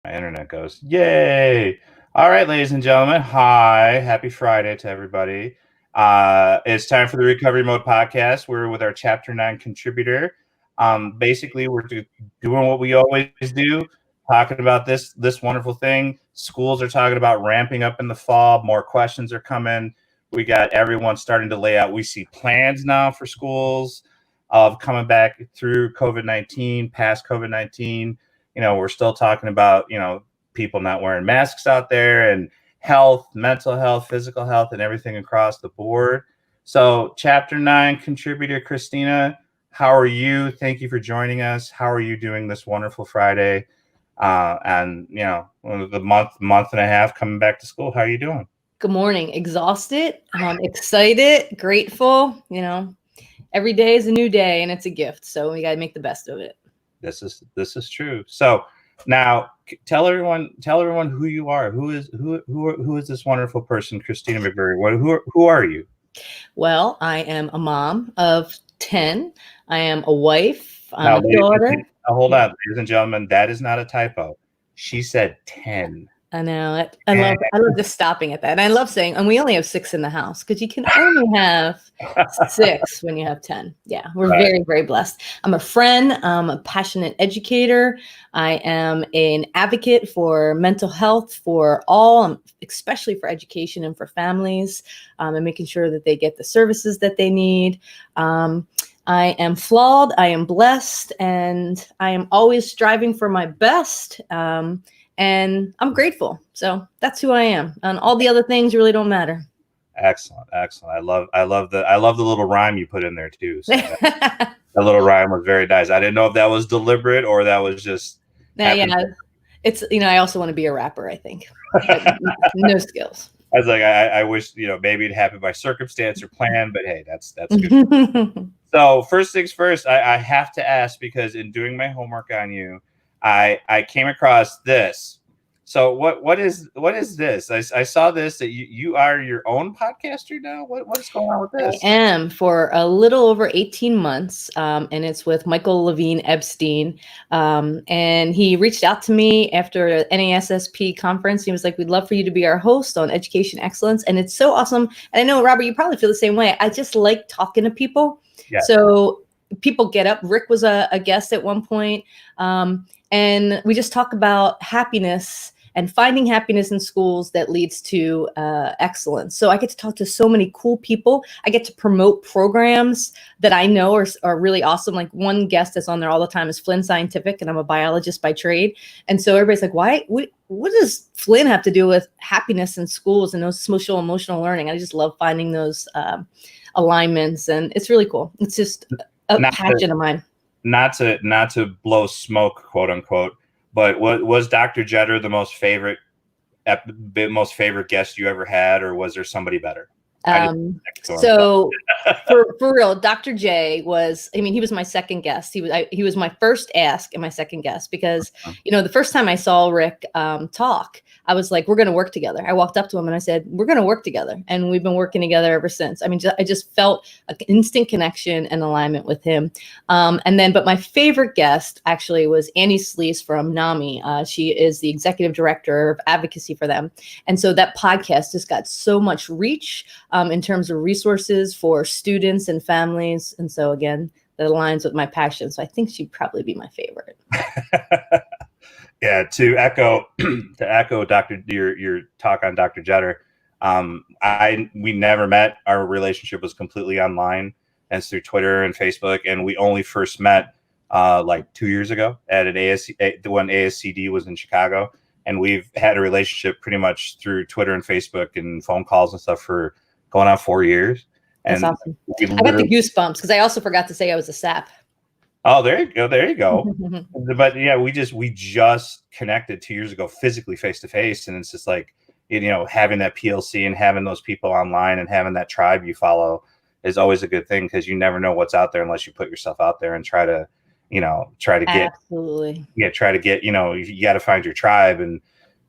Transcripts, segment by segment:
My internet goes, yay. All right, ladies and gentlemen. Hi. Happy Friday to everybody. It's time for the Recovery Mode podcast. We're with our Chapter 9 contributor. Basically, we're doing what we always do, talking about this wonderful thing. Schools are talking about ramping up in the fall. More questions are coming. We got everyone starting to lay out. We see plans now for schools of coming back through COVID-19, past COVID-19. We're still talking about, people not wearing masks out there and health, mental health, physical health, and everything across the board. So Chapter 9 contributor, Kristina, how are you? Thank you for joining us. How are you doing this wonderful Friday? And, the month and a half coming back to school. How are you doing? Good morning. Exhausted, excited, grateful. Every day is a new day and it's a gift. So we got to make the best of it. This is true. So now tell everyone who you are. Who is this wonderful person, Kristina MacBury? Who are you? Well, I am a mom of 10. I am a wife. I'm a daughter. Hold on, ladies and gentlemen. That is not a typo. She said 10. I know. I love just stopping at that. And I love saying, and we only have 6 in the house because you can only have 6 when you have 10. Yeah, we're very, very blessed. I'm a friend. I'm a passionate educator. I am an advocate for mental health for all, especially for education and for families, and making sure that they get the services that they need. I am flawed. I am blessed, and I am always striving for my best. And I'm grateful. So that's who I am. And all the other things really don't matter. Excellent. I love the little rhyme you put in there too. So that little rhyme was very nice. I didn't know if that was deliberate or that was just. Yeah. It's, I also want to be a rapper, I think. No skills. I was like, I wish, maybe it happened by circumstance or plan, but hey, that's good. So first things first, I have to ask, because in doing my homework on you, I came across this. So what is this? I saw this, that you are your own podcaster now. What is going on with this? I am, for a little over 18 months, and it's with Michael Levine Epstein. And he reached out to me after an NASSP conference. He was like, "We'd love for you to be our host on education excellence." And it's so awesome. And I know, Robert, you probably feel the same way. I just like talking to people. Yeah. So people get up. Rick was a guest at one point. And we just talk about happiness and finding happiness in schools that leads to excellence. So I get to talk to so many cool people. I get to promote programs that I know are really awesome. Like one guest that's on there all the time is Flynn Scientific, and I'm a biologist by trade. And so everybody's like, what does Flynn have to do with happiness in schools and those social emotional learning? I just love finding those alignments, and it's really cool. It's just a passion of mine. Not to blow smoke, quote unquote, but was Dr. Jetter the most favorite guest you ever had, or was there somebody better? So for real, Dr. J was, he was my second guest. He was my first ask and my second guest, because, the first time I saw Rick talk, I was like, we're going to work together. I walked up to him and I said, we're going to work together. And we've been working together ever since. I just felt an instant connection and alignment with him. But my favorite guest actually was Annie Sleece from NAMI. She is the executive director of advocacy for them. And so that podcast just got so much reach in terms of resources for students and families. And so again, that aligns with my passion. So I think she'd probably be my favorite. Yeah, to echo Dr. your talk on Dr. Jetter, we never met. Our relationship was completely online, and it's through Twitter and Facebook, and we only first met like 2 years ago at an when ASCD was in Chicago, and we've had a relationship pretty much through Twitter and Facebook and phone calls and stuff for going on 4 years. That's awesome. I got the goosebumps because I also forgot to say I was a SAP. Oh, there you go. But yeah, we just connected 2 years ago physically, face to face, and it's just like, having that PLC and having those people online and having that tribe you follow is always a good thing, because you never know what's out there unless you put yourself out there and try to get, absolutely. Yeah, try to get, you got to find your tribe. And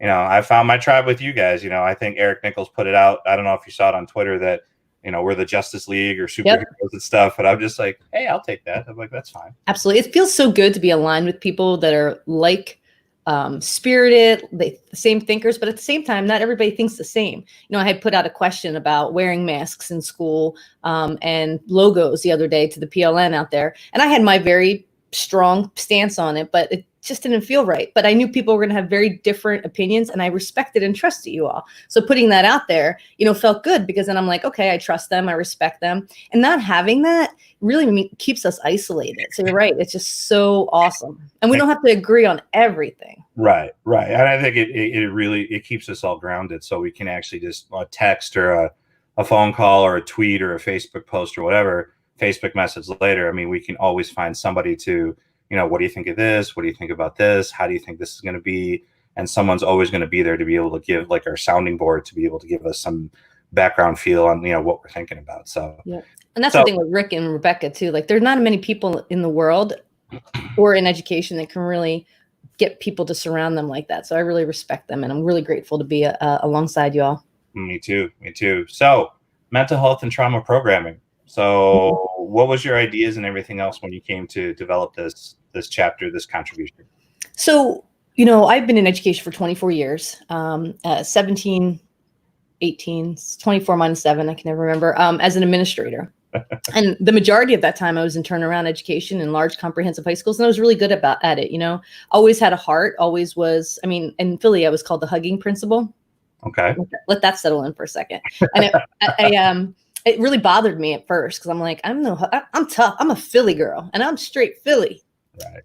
I found my tribe with you guys. I think Eric Nichols put it out. I don't know if you saw it on Twitter that we're the Justice League or superheroes and stuff. And I'm just like, hey, I'll take that. I'm like, that's fine. Absolutely. It feels so good to be aligned with people that are like spirited, the same thinkers, but at the same time, not everybody thinks the same. I had put out a question about wearing masks in school and logos the other day to the PLN out there. And I had my very strong stance on it, but it just didn't feel right. But I knew people were going to have very different opinions, and I respected and trusted you all. So putting that out there, felt good, because then I'm like, okay, I trust them, I respect them. And not having that really keeps us isolated. So you're right. It's just so awesome. And we don't have to agree on everything. Right. And I think it really keeps us all grounded, so we can actually just text or a phone call or a tweet or a Facebook post or whatever, Facebook message later. I mean, we can always find somebody to, what do you think of this? What do you think about this? How do you think this is going to be? And someone's always going to be there to be able to give, like, our sounding board, to be able to give us some background feel on, what we're thinking about. So, yeah. And that's the thing with Rick and Rebecca too. Like, there's not many people in the world or in education that can really get people to surround them like that. So I really respect them, and I'm really grateful to be alongside you all. Me too. So, mental health and trauma programming. So what was your ideas and everything else when you came to develop this chapter, this contribution? So, I've been in education for 24 years, 17, 18, 24 minus 7, I can never remember, as an administrator. And the majority of that time I was in turnaround education in large comprehensive high schools, and I was really good at it. Always had a heart, always was. I mean, in Philly, I was called the hugging principal. Okay. Let that settle in for a second. And it really bothered me at first, because I'm like, I'm tough. I'm a Philly girl, and I'm straight Philly. Right.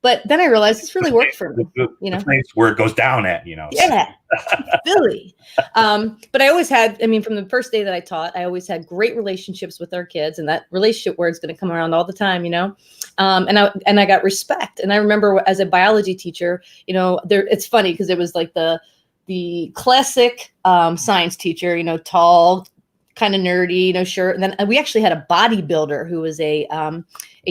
But then I realized this really worked for me. The place where it goes down at, Yeah, Philly. But I always had, from the first day that I taught, I always had great relationships with our kids, and that relationship word's going to come around all the time, and I got respect. And I remember as a biology teacher, it's funny because it was like the classic science teacher, tall, kind of nerdy, sure. And then we actually had a bodybuilder who was a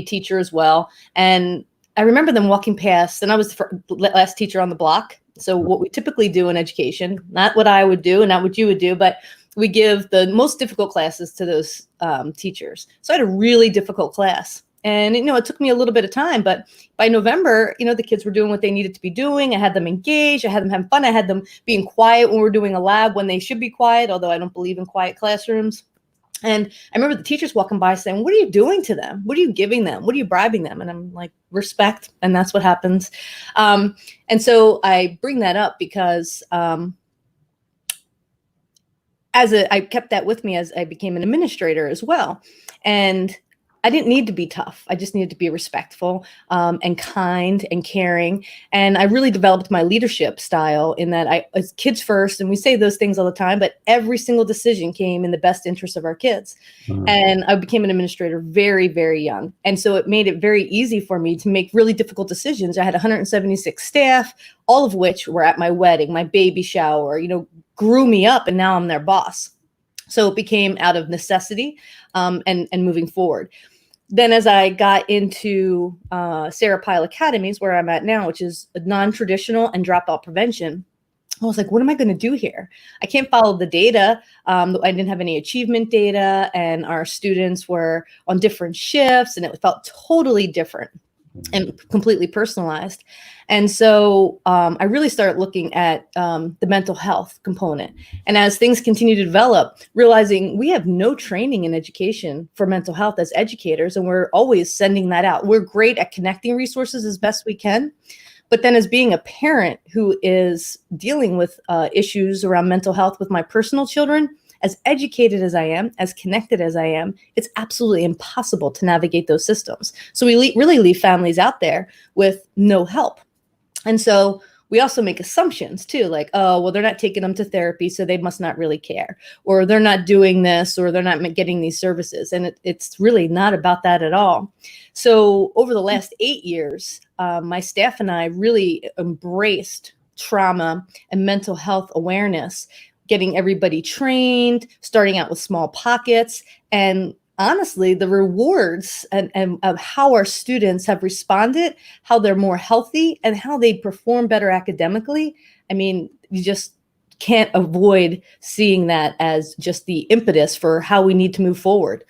teacher as well. And I remember them walking past, and I was the last teacher on the block. So what we typically do in education, not what I would do and not what you would do, but we give the most difficult classes to those teachers. So I had a really difficult class. And, it took me a little bit of time, but by November, the kids were doing what they needed to be doing. I had them engaged. I had them having fun. I had them being quiet when we're doing a lab, when they should be quiet, although I don't believe in quiet classrooms. And I remember the teachers walking by saying, what are you doing to them? What are you giving them? What are you bribing them? And I'm like, respect. And that's what happens. And so I bring that up because I kept that with me as I became an administrator as well. And I didn't need to be tough. I just needed to be respectful and kind and caring. And I really developed my leadership style in that I was kids first. And we say those things all the time, but every single decision came in the best interest of our kids. Mm-hmm. And I became an administrator very, very young. And so it made it very easy for me to make really difficult decisions. I had 176 staff, all of which were at my wedding, my baby shower, grew me up, and now I'm their boss. So it became out of necessity and moving forward. Then as I got into Sarah Pyle Academies, where I'm at now, which is a non-traditional and dropout prevention, I was like, what am I going to do here? I can't follow the data. I didn't have any achievement data, and our students were on different shifts, and it felt totally different and completely personalized. And so I really started looking at the mental health component. And as things continue to develop, realizing we have no training in education for mental health as educators, and we're always sending that out. We're great at connecting resources as best we can. But then as being a parent who is dealing with issues around mental health with my personal children, as educated as I am, as connected as I am, it's absolutely impossible to navigate those systems. So we really leave families out there with no help. And so we also make assumptions too, like, oh, well, they're not taking them to therapy, so they must not really care, or they're not doing this, or they're not getting these services. And it's really not about that at all. So over the last 8 years, my staff and I really embraced trauma and mental health awareness, getting everybody trained, starting out with small pockets. And honestly, the rewards and of how our students have responded, how they're more healthy, and how they perform better academically. I mean, you just can't avoid seeing that as just the impetus for how we need to move forward.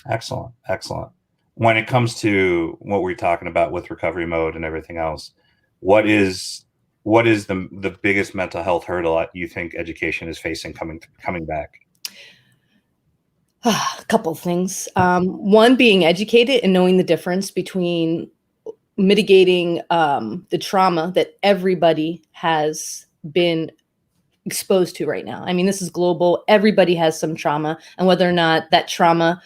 Excellent. When it comes to what we're talking about with recovery mode and everything else, what is the biggest mental health hurdle you think education is facing coming back? A couple of things. One, being educated and knowing the difference between mitigating the trauma that everybody has been exposed to right now. I mean, this is global. Everybody has some trauma, and whether or not that trauma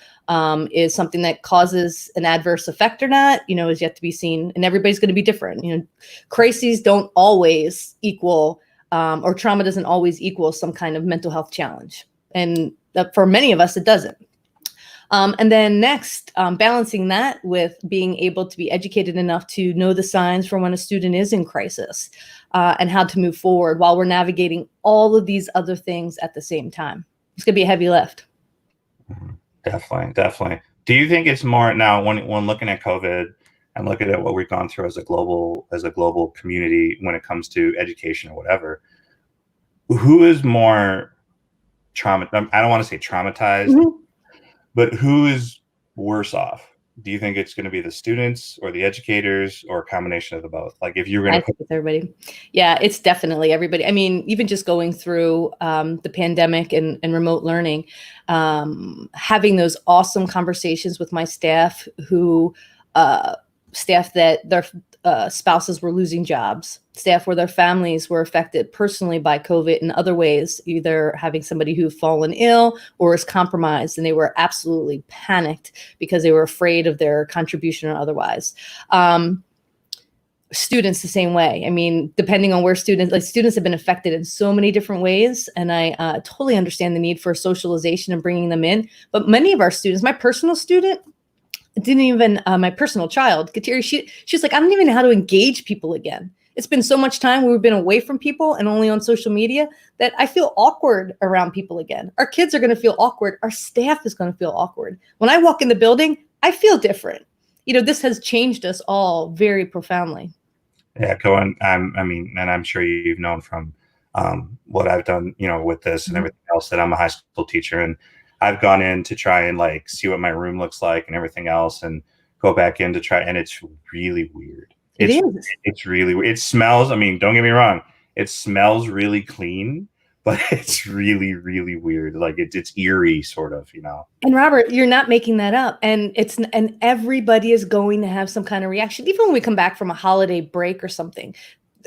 is something that causes an adverse effect or not, is yet to be seen. And everybody's going to be different. Crises don't always equal, or trauma doesn't always equal some kind of mental health challenge. And for many of us, it doesn't. And then next, balancing that with being able to be educated enough to know the signs for when a student is in crisis, and how to move forward while we're navigating all of these other things at the same time. It's going to be a heavy lift. Definitely. Do you think it's more now when looking at COVID and looking at what we've gone through as a global community when it comes to education or whatever, who is more I don't want to say traumatized, but who is worse off? Do you think it's going to be the students or the educators or a combination of the both? Like if you're going to put everybody. Yeah, it's definitely everybody. I mean, even just going through the pandemic and remote learning, having those awesome conversations with my staff staff that their spouses were losing jobs, staff where their families were affected personally by COVID in other ways, either having somebody who'd fallen ill or is compromised, and they were absolutely panicked because they were afraid of their contribution or otherwise. Students the same way. I mean, depending on where students have been affected in so many different ways, and I totally understand the need for socialization and bringing them in. But many of our students, my personal student, didn't even my personal child, Kateri, she's like, I don't even know how to engage people again. It's been so much time where we've been away from people and only on social media that I feel awkward around people again. Our kids are going to feel awkward. Our staff is going to feel awkward. When I walk in the building, I feel different. This has changed us all very profoundly. Yeah, I mean, and I'm sure you've known from what I've done, with this and everything else, that I'm a high school teacher, and I've gone in to try and like see what my room looks like and everything else, and go back in to try, and it's really weird. It's really weird. It smells. I mean, don't get me wrong. It smells really clean, but it's really, really weird. Like it's eerie, sort of, And Robert, you're not making that up. And everybody is going to have some kind of reaction, even when we come back from a holiday break or something.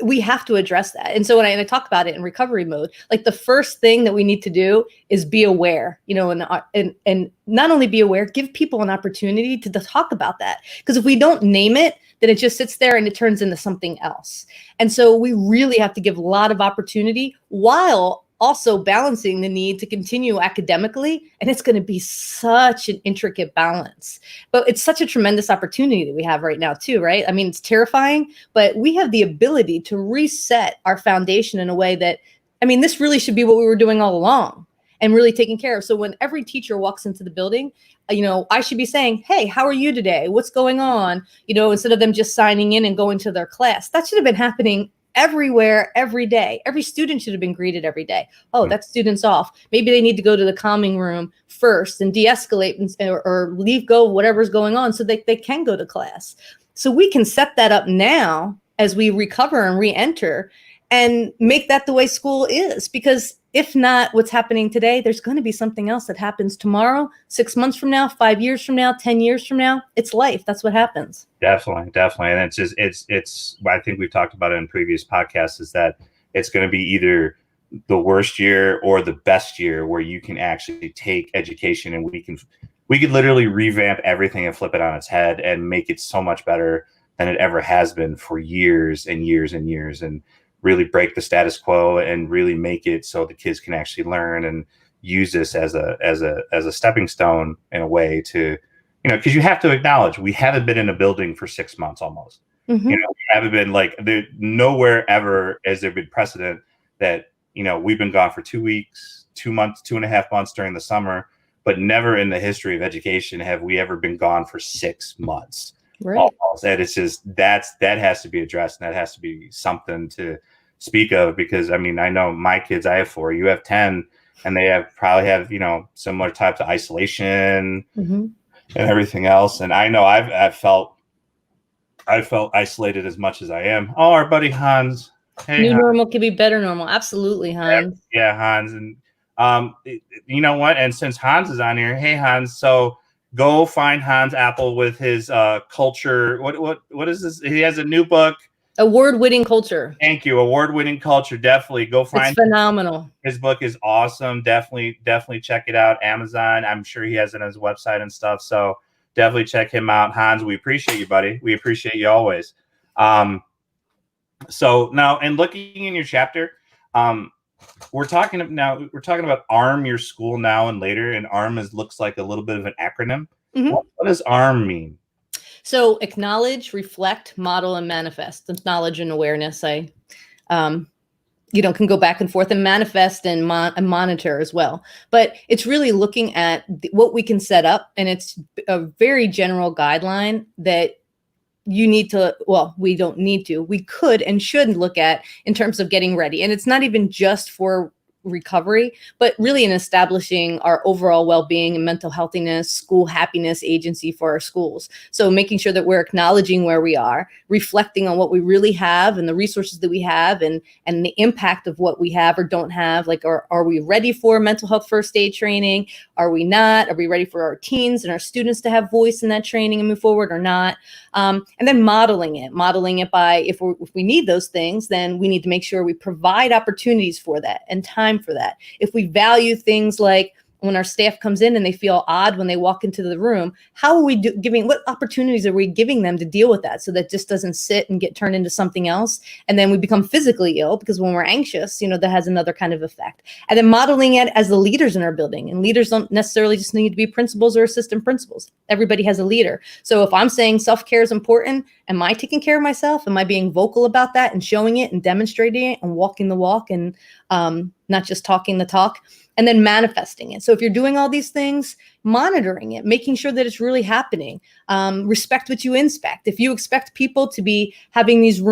We have to address that. And so when I talk about it in recovery mode, like the first thing that we need to do is be aware, and not only be aware, give people an opportunity to talk about that. Because if we don't name it, then it just sits there and it turns into something else. And so we really have to give a lot of opportunity while also balancing the need to continue academically. And it's going to be such an intricate balance, but it's such a tremendous opportunity that we have right now too, right? I mean, it's terrifying, but we have the ability to reset our foundation in a way that, I mean, this really should be what we were doing all along and really taking care of. So when every teacher walks into the building, I should be saying, hey, how are you today? What's going on? Instead of them just signing in and going to their class. That should have been happening everywhere, every day. Every student should have been greeted every day. Oh, that student's off. Maybe they need to go to the calming room first and de-escalate or leave go of whatever's going on so that they can go to class. So we can set that up now as we recover and re-enter and make that the way school is. Because if not what's happening today, there's going to be something else that happens tomorrow, 6 months from now, 5 years from now, 10 years from now. It's life. That's what happens. Definitely. And it's I think we've talked about it in previous podcasts, is that it's going to be either the worst year or the best year where you can actually take education and we could literally revamp everything and flip it on its head and make it so much better than it ever has been for years and years and years, and really break the status quo and really make it so the kids can actually learn and use this as a stepping stone in a way to, because you have to acknowledge we haven't been in a building for 6 months almost. We haven't been there. Nowhere ever has there been precedent that, we've been gone for 2 weeks, 2 months, 2.5 months during the summer, but never in the history of education have we ever been gone for 6 months. Right. Almost. And it's just that has to be addressed, and that has to be something to speak of, because I mean, I know my kids, I have 4, you have 10, and they probably have similar types of isolation and everything else. And I know I've felt I felt isolated as much as I am. Oh, our buddy Hans. Hey, New Hans. normal could be better normal. Absolutely, Hans. Yeah, Hans. And you know what? And since Hans is on here, hey Hans, so go find Hans Apple with his culture. What is this? He has a new book. Award-winning culture. Thank you. Award-winning culture. Definitely go It's find phenomenal. his book is awesome. Definitely check it out. Amazon. I'm sure he has it on his website and stuff. So definitely check him out. Hans, we appreciate you, buddy. We appreciate you always. So now, and looking in your chapter, we're talking about arm your school now and later, and arm looks like a little bit of an acronym. Mm-hmm. What does arm mean? So acknowledge, reflect, model, and manifest. It's knowledge and awareness. I can go back and forth, and manifest and monitor as well. But it's really looking at what we can set up, and it's a very general guideline that you need to, well, we don't need to, we could and should look at in terms of getting ready. And it's not even just for recovery, but really in establishing our overall well-being and mental healthiness, school happiness agency for our schools. So making sure that we're acknowledging where we are, reflecting on what we really have and the resources that we have, and the impact of what we have or don't have. Like, are we ready for mental health first aid training? Are we not? Are we ready for our teens and our students to have voice in that training and move forward or not? And then modeling it by, if we need those things, then we need to make sure we provide opportunities for that and time for that. If we value things like when our staff comes in and they feel odd when they walk into the room, how are we what opportunities are we giving them to deal with that, so that just doesn't sit and get turned into something else, and then we become physically ill, because when we're anxious, that has another kind of effect. And then modeling it as the leaders in our building, and leaders don't necessarily just need to be principals or assistant principals. Everybody has a leader. So if I'm saying self-care is important, am I taking care of myself? Am I being vocal about that and showing it and demonstrating it and walking the walk, and not just talking the talk? And then manifesting it. So if you're doing all these things, monitoring it, making sure that it's really happening. Respect what you inspect. If you expect people to be having these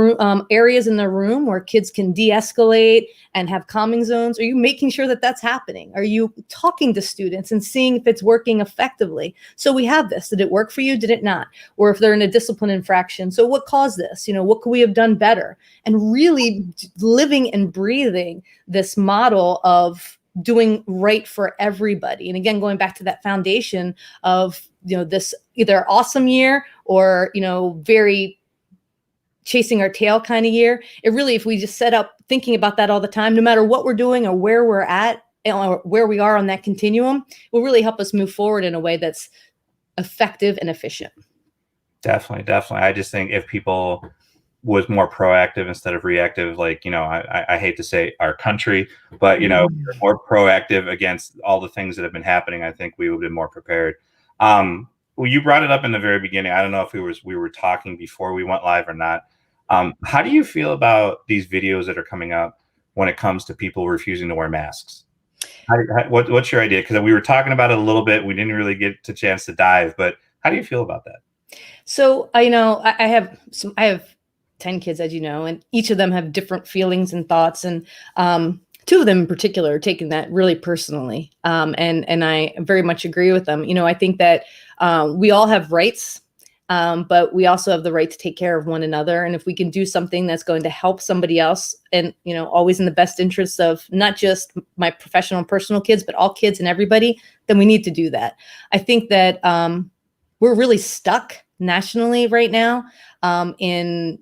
areas in their room where kids can de-escalate and have calming zones, are you making sure that that's happening? Are you talking to students and seeing if it's working effectively? So we have this. Did it work for you? Did it not? Or if they're in a discipline infraction, so what caused this? What could we have done better? And really living and breathing this model of doing right for everybody. And again, going back to that foundation of, this either awesome year or, very chasing our tail kind of year. It really, if we just set up thinking about that all the time, no matter what we're doing or where we're at or where we are on that continuum, will really help us move forward in a way that's effective and efficient. Definitely. I just think if people was more proactive instead of reactive, like, I hate to say our country, but, more proactive against all the things that have been happening, I think we would have been more prepared. Well, you brought it up in the very beginning. I don't know if we were talking before we went live or not. How do you feel about these videos that are coming up when it comes to people refusing to wear masks? What's your idea? Because we were talking about it a little bit. We didn't really get a chance to dive, but how do you feel about that? So I have 10 kids, as you know, and each of them have different feelings and thoughts. And two of them in particular are taking that really personally. And I very much agree with them. I think that we all have rights, but we also have the right to take care of one another. And if we can do something that's going to help somebody else, and, always in the best interests of not just my professional and personal kids, but all kids and everybody, then we need to do that. I think that we're really stuck nationally right now in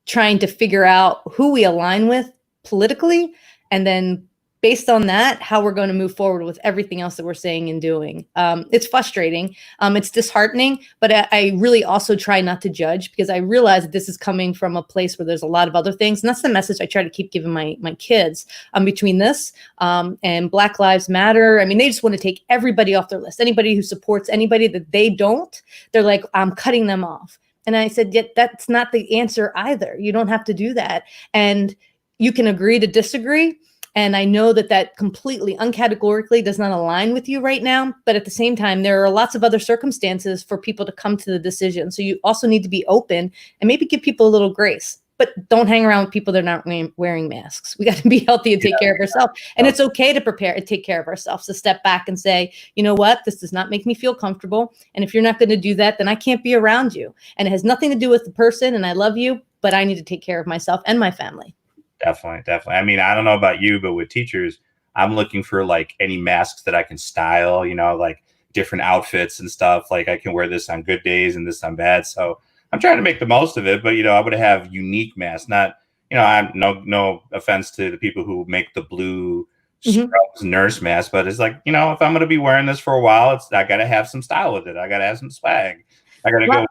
trying to figure out who we align with politically, and then based on that, how we're going to move forward with everything else that we're saying and doing. It's frustrating. It's disheartening, but I really also try not to judge, because I realize that this is coming from a place where there's a lot of other things. And that's the message I try to keep giving my kids between this and Black Lives Matter. I mean, they just want to take everybody off their list. Anybody who supports anybody that they don't, they're like, I'm cutting them off. And I said, yet that's not the answer either. You don't have to do that. And you can agree to disagree. And I know that completely uncategorically does not align with you right now. But at the same time, there are lots of other circumstances for people to come to the decision. So you also need to be open and maybe give people a little grace. but don't hang around with people that are not wearing masks. We got to be healthy and take care of ourselves. And it's okay to prepare and take care of ourselves, to step back and say, you know what, this does not make me feel comfortable. And if you're not going to do that, then I can't be around you. And it has nothing to do with the person. And I love you, but I need to take care of myself and my family. Definitely. I mean, I don't know about you, but with teachers, I'm looking for like any masks that I can style, like different outfits and stuff. Like I can wear this on good days and this on bad. So I'm trying to make the most of it, but I would have unique masks, not, I'm no offense to the people who make the blue scrubs nurse mask, but it's like, if I'm going to be wearing this for a while, I got to have some style with it. I got to have some swag. I got to go.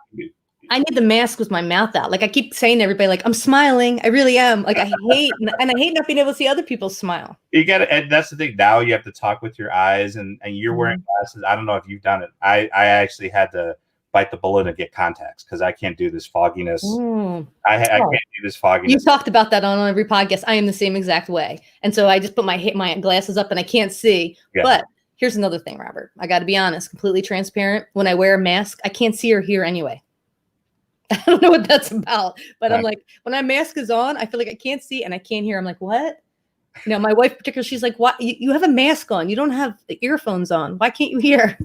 I need the mask with my mouth out. Like I keep saying to everybody, like, I'm smiling. I really am. Like I hate not being able to see other people smile. You got to, and that's the thing. Now you have to talk with your eyes, and you're wearing glasses. I don't know if you've done it. I actually had to bite the bullet and get contacts because I can't do this fogginess. I can't do this fogginess. You talked about that on every podcast. I am the same exact way. And so I just put my glasses up and I can't see. Yeah. But here's another thing, Robert. I got to be honest, completely transparent. When I wear a mask, I can't see or hear anyway. I don't know what that's about, but I'm like, when my mask is on, I feel like I can't see and I can't hear. I'm like, what? My wife particularly, she's like, "What? You have a mask on. You don't have earphones on. Why can't you hear?"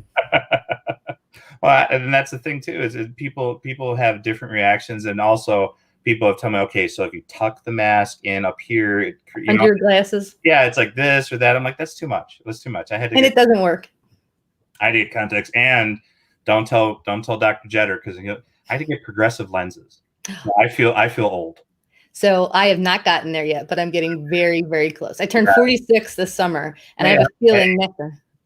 Well, and that's the thing too, is people have different reactions, and also people have told me, okay, so if you tuck the mask in up here, under your glasses, yeah, it's like this or that. I'm like, that's too much. It was too much. It doesn't work. I had to get contacts, and don't tell Dr. Jetter because I had to get progressive lenses. I feel old. So I have not gotten there yet, but I'm getting very, very close. I turned 46 this summer, and I have a feeling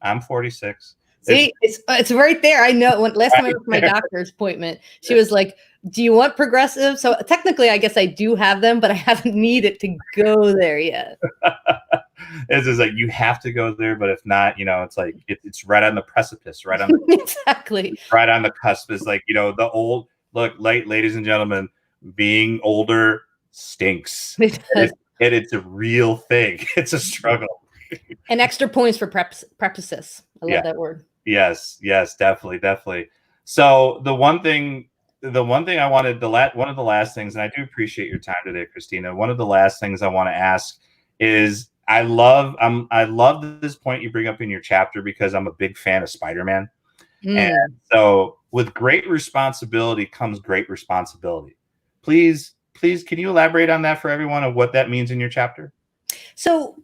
I'm 46. See, it's right there. I know. Last time I went for my doctor's appointment, she was like, "Do you want progressive?" So technically, I guess I do have them, but I haven't needed to go there yet. It's just like you have to go there, but if not, it's like it's right on the precipice, right on exactly right on the cusp. Is like the old look, ladies and gentlemen, being older stinks. It's a real thing. It's a struggle. And extra points for prepuces. I love that word. Yes, definitely. So the one thing I wanted, one of the last things, and I do appreciate your time today, Kristina. One of the last things I want to ask is, I love this point you bring up in your chapter because I'm a big fan of Spider-Man. And so with great responsibility comes great responsibility. Please, can you elaborate on that for everyone of what that means in your chapter? So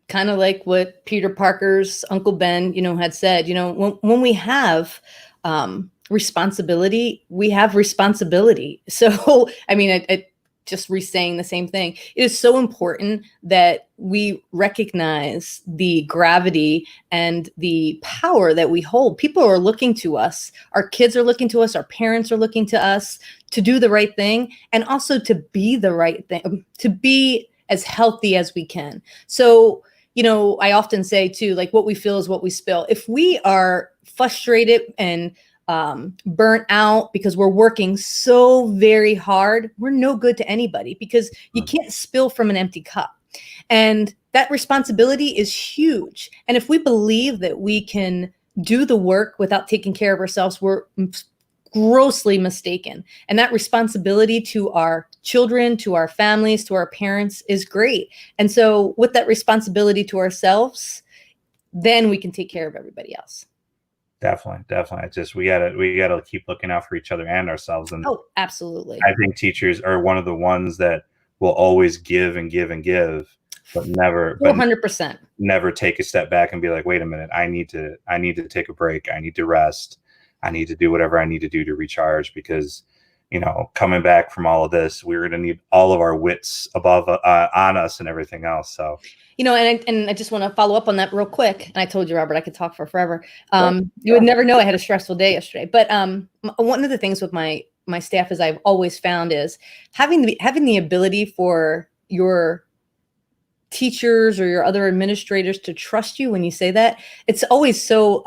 kind of like what Peter Parker's Uncle Ben, had said, when we have responsibility, we have responsibility. So, I mean, I just re-saying the same thing. It is so important that we recognize the gravity and the power that we hold. People are looking to us. Our kids are looking to us. Our parents are looking to us to do the right thing, and also to be the right thing, to be as healthy as we can. So, I often say too, like, what we feel is what we spill. If we are frustrated and burnt out because we're working so very hard, we're no good to anybody, because you can't spill from an empty cup. And that responsibility is huge. And if we believe that we can do the work without taking care of ourselves, we're grossly mistaken. And that responsibility to our children, to our families, to our parents is great. And so with that responsibility to ourselves, then we can take care of everybody else. Definitely. It's just, we gotta keep looking out for each other and ourselves. And absolutely. I think teachers are one of the ones that will always give and give and give, but never 400%. Never take a step back and be like, wait a minute, I need to take a break. I need to rest. I need to do whatever I need to do to recharge, because, coming back from all of this, we're going to need all of our wits above on us and everything else. So, and I just want to follow up on that real quick. And I told you, Robert, I could talk for forever. You would never know I had a stressful day yesterday. But one of the things with my staff is I've always found is having the ability for your teachers or your other administrators to trust you when you say that. It's always so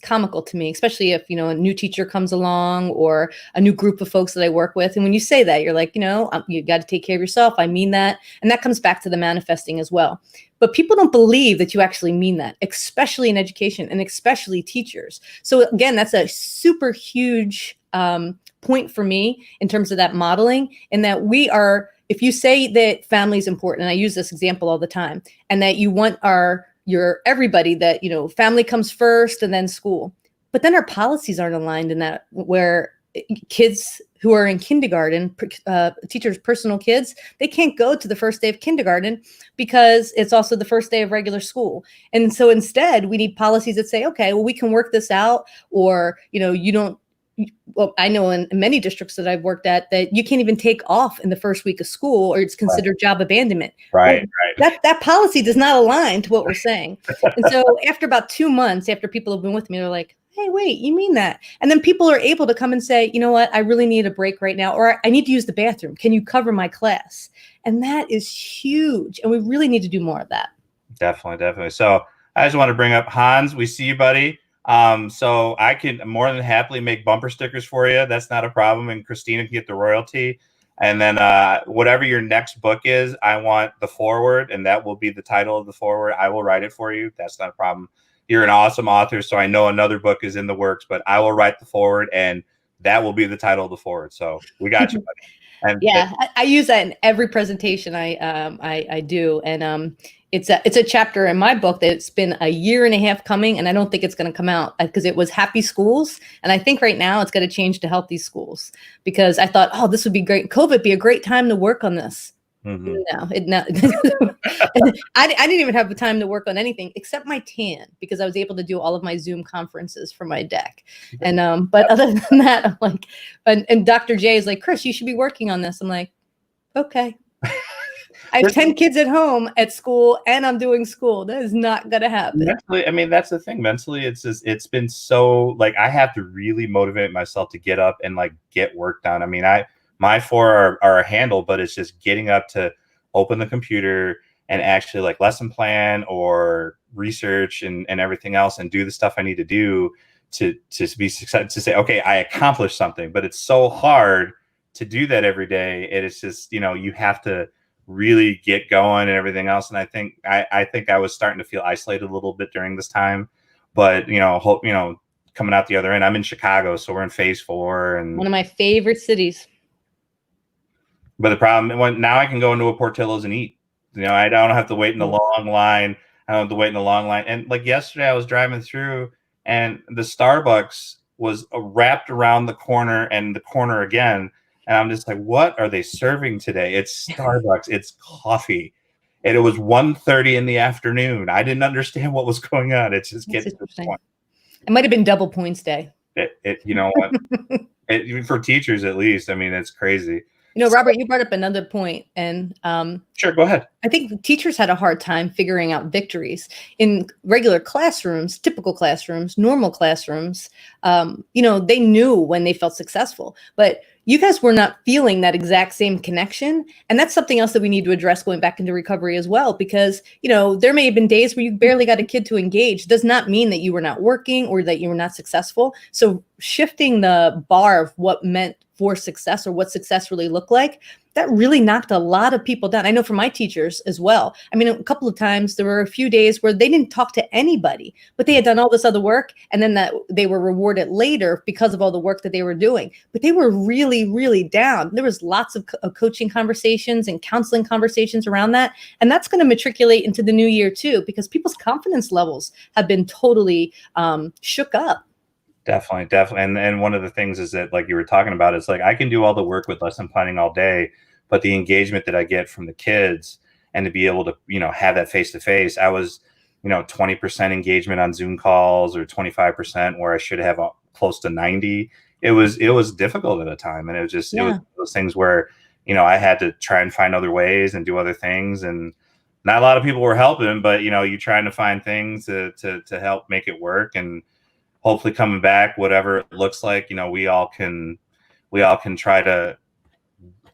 comical to me, especially if, a new teacher comes along or a new group of folks that I work with. And when you say that, you're like, you got to take care of yourself. I mean that. And that comes back to the manifesting as well. But people don't believe that you actually mean that, especially in education and especially teachers. So again, that's a super huge point for me in terms of that modeling, and that we are if you say that family is important, and I use this example all the time, and that you want your everybody that, family comes first and then school, but then our policies aren't aligned in that, where kids who are in kindergarten, teachers' personal kids, they can't go to the first day of kindergarten because it's also the first day of regular school. And so instead, we need policies that say, okay, well, we can work this out, or, you don't. Well, I know in many districts that I've worked at that you can't even take off in the first week of school, or it's considered job abandonment. Right, well, right. That policy does not align to what we're saying. And so after about 2 months, after people have been with me, they're like, hey, wait, you mean that? And then people are able to come and say, you know what, I really need a break right now, or I need to use the bathroom. Can you cover my class? And that is huge. And we really need to do more of that. Definitely. So I just want to bring up Hans. We see you, buddy. So I can more than happily make bumper stickers for you. That's not a problem. And Kristina can get the royalty. And then whatever your next book is, I want the foreword, and that will be the title of the foreword. I will write it for you. That's not a problem. You're an awesome author, so I know another book is in the works, but I will write the foreword, and that will be the title of the foreword. So we got you, buddy. And yeah, I use that in every presentation I do, and it's a chapter in my book that's been a year and a half coming, and I don't think it's going to come out because it was Happy Schools, and I think right now it's going to change to Healthy Schools, because I thought, oh, this would be great. COVID be a great time to work on this. Mm-hmm. No, I didn't even have the time to work on anything except my tan, because I was able to do all of my Zoom conferences for my deck. And but other than that, I'm like, and Dr. J is like, Chris, you should be working on this. I'm like, okay. I have 10 kids at home at school, and I'm doing school. That is not going to happen. Mentally, I mean, that's the thing. Mentally, it's been so, like, I have to really motivate myself to get up and like get work done. I mean, my 4 are a handle, but it's just getting up to open the computer and actually like lesson plan or research and everything else, and do the stuff I need to do to be successful, to say, okay, I accomplished something. But it's so hard to do that every day. And it's just, you have to really get going and everything else. And I think I was starting to feel isolated a little bit during this time, but coming out the other end. I'm in Chicago, so we're in phase 4, and one of my favorite cities. But the problem, now I can go into a Portillo's and eat. I don't have to wait in the long line. I don't have to wait in the long line. And like yesterday, I was driving through, and the Starbucks was wrapped around the corner and the corner again. And I'm just like, what are they serving today? It's Starbucks. It's coffee. And it was 1:30 in the afternoon. I didn't understand what was going on. It's just getting to the point. It might have been double points day. You know what? For teachers, at least. I mean, it's crazy. Robert, you brought up another point, and sure, go ahead. I think teachers had a hard time figuring out victories in regular classrooms, typical classrooms, normal classrooms. They knew when they felt successful, but you guys were not feeling that exact same connection. And that's something else that we need to address going back into recovery as well, because, there may have been days where you barely got a kid to engage. Does not mean that you were not working or that you were not successful. So shifting the bar of what meant for success, or what success really looked like, that really knocked a lot of people down. I know for my teachers as well. I mean, a couple of times there were a few days where they didn't talk to anybody, but they had done all this other work, and then that they were rewarded later because of all the work that they were doing. But they were really, really down. There was lots of coaching conversations and counseling conversations around that. And that's going to matriculate into the new year too, because people's confidence levels have been totally shook up. Definitely. And one of the things is that, like you were talking about, it's like I can do all the work with lesson planning all day, but the engagement that I get from the kids, and to be able to, have that face to face, I was, 20% engagement on Zoom calls, or 25%, where I should have close to 90. It was difficult at a time. And it was just, It was those things where, I had to try and find other ways and do other things. And not a lot of people were helping, but, you're trying to find things to help make it work. And hopefully coming back, whatever it looks like, we all can try to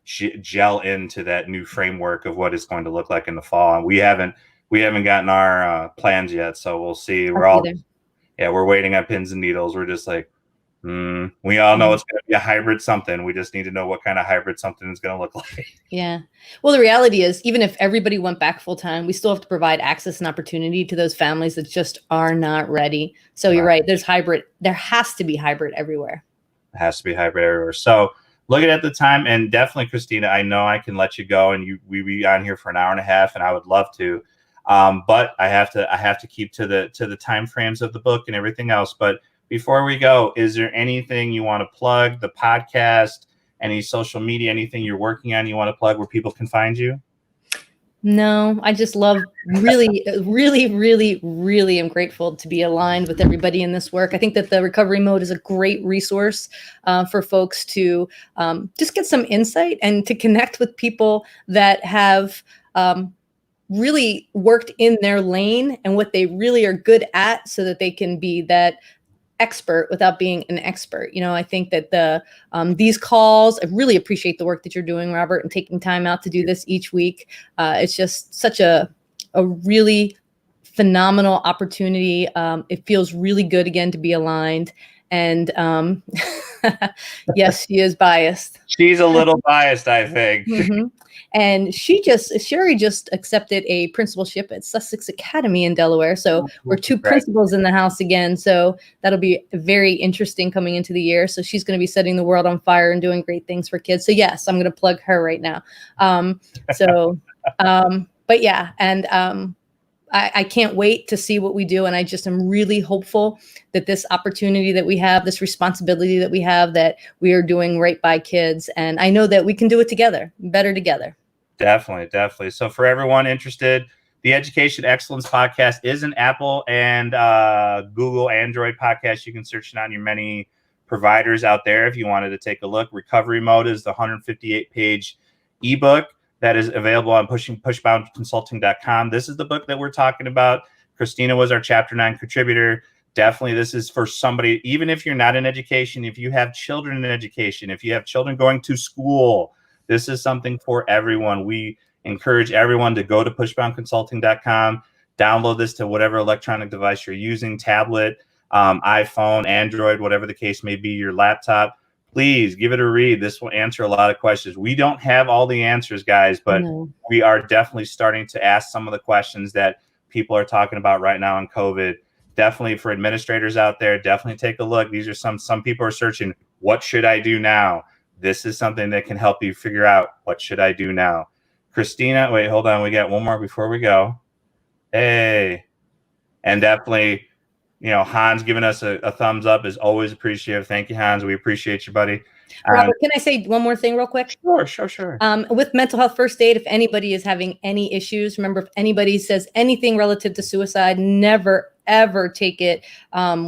gel into that new framework of what it's going to look like in the fall. And we haven't gotten our plans yet, so we'll see. We're waiting on pins and needles. We're just like, we all know it's going to be a hybrid something. We just need to know what kind of hybrid something is going to look like. Yeah. Well, the reality is, even if everybody went back full time, we still have to provide access and opportunity to those families that just are not ready. So You're right. There's hybrid. There has to be hybrid everywhere. It has to be hybrid everywhere. So look at the time, and definitely, Kristina, I know I can let you go, and we be on here for an hour and a half, and I would love to, but I have to keep to the time frames of the book and everything else. But before we go, is there anything you want to plug? The podcast, any social media, anything you're working on you want to plug where people can find you? No, I just love really, really, really, really am grateful to be aligned with everybody in this work. I think that the recovery mode is a great resource for folks to just get some insight and to connect with people that have really worked in their lane and what they really are good at so that they can be that expert without being an expert. I think that these calls, I really appreciate the work that you're doing, Robert, and taking time out to do this each week. It's just such a really phenomenal opportunity. It feels really good again to be aligned. And yes, she is biased. She's a little biased, I think. Mm-hmm. And Sherry just accepted a principalship at Sussex Academy in Delaware. So we're two principals in the house again. So that'll be very interesting coming into the year. So she's going to be setting the world on fire and doing great things for kids. So yes, I'm going to plug her right now. But yeah, and I can't wait to see what we do. And I just am really hopeful that this opportunity that we have, this responsibility that we have, that we are doing right by kids. And I know that we can do it together, better together. Definitely. So for everyone interested, the Education Excellence Podcast is an Apple and Google Android podcast. You can search it on your many providers out there if you wanted to take a look. Recovery Mode is the 158-page ebook that is available on pushboundconsulting.com. This is the book that we're talking about. Kristina was our Chapter 9 contributor. Definitely, this is for somebody, even if you're not in education, if you have children in education, if you have children going to school, this is something for everyone. We encourage everyone to go to pushboundconsulting.com, download this to whatever electronic device you're using, tablet, iPhone, Android, whatever the case may be, your laptop. Please give it a read. This will answer a lot of questions. We don't have all the answers, guys, but we are definitely starting to ask some of the questions that people are talking about right now in COVID. Definitely for administrators out there, definitely take a look. These are some people are searching, what should I do now? This is something that can help you figure out what should I do now. Kristina, wait, hold on. We got one more before we go. Hey, and definitely, Hans giving us a thumbs up is always appreciative. Thank you, Hans. We appreciate you, buddy. Robert, can I say one more thing real quick? Sure. With mental health first aid, if anybody is having any issues, remember, if anybody says anything relative to suicide, never, ever take it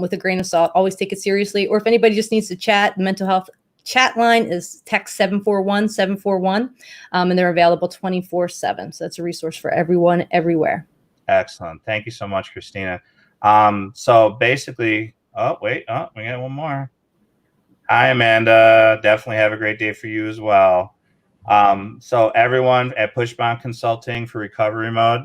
with a grain of salt. Always take it seriously. Or if anybody just needs to chat, the mental health chat line is text 741-741, and they're available 24/7. So that's a resource for everyone, everywhere. Excellent. Thank you so much, Kristina. So basically, we got one more. Hi, Amanda. Definitely have a great day for you as well. So everyone at Pushbound Consulting for Recovery Mode,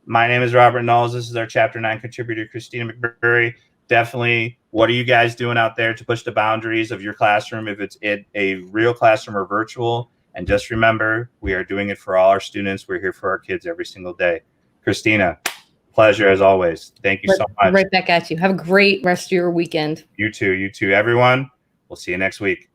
my name is Robert Knowles. This is our Chapter 9 contributor, Kristina MacBury. Definitely, what are you guys doing out there to push the boundaries of your classroom, if it's in a real classroom or virtual? And just remember, we are doing it for all our students. We're here for our kids every single day. Kristina, pleasure as always. Thank you so much. Right back at you. Have a great rest of your weekend. You too, everyone. We'll see you next week.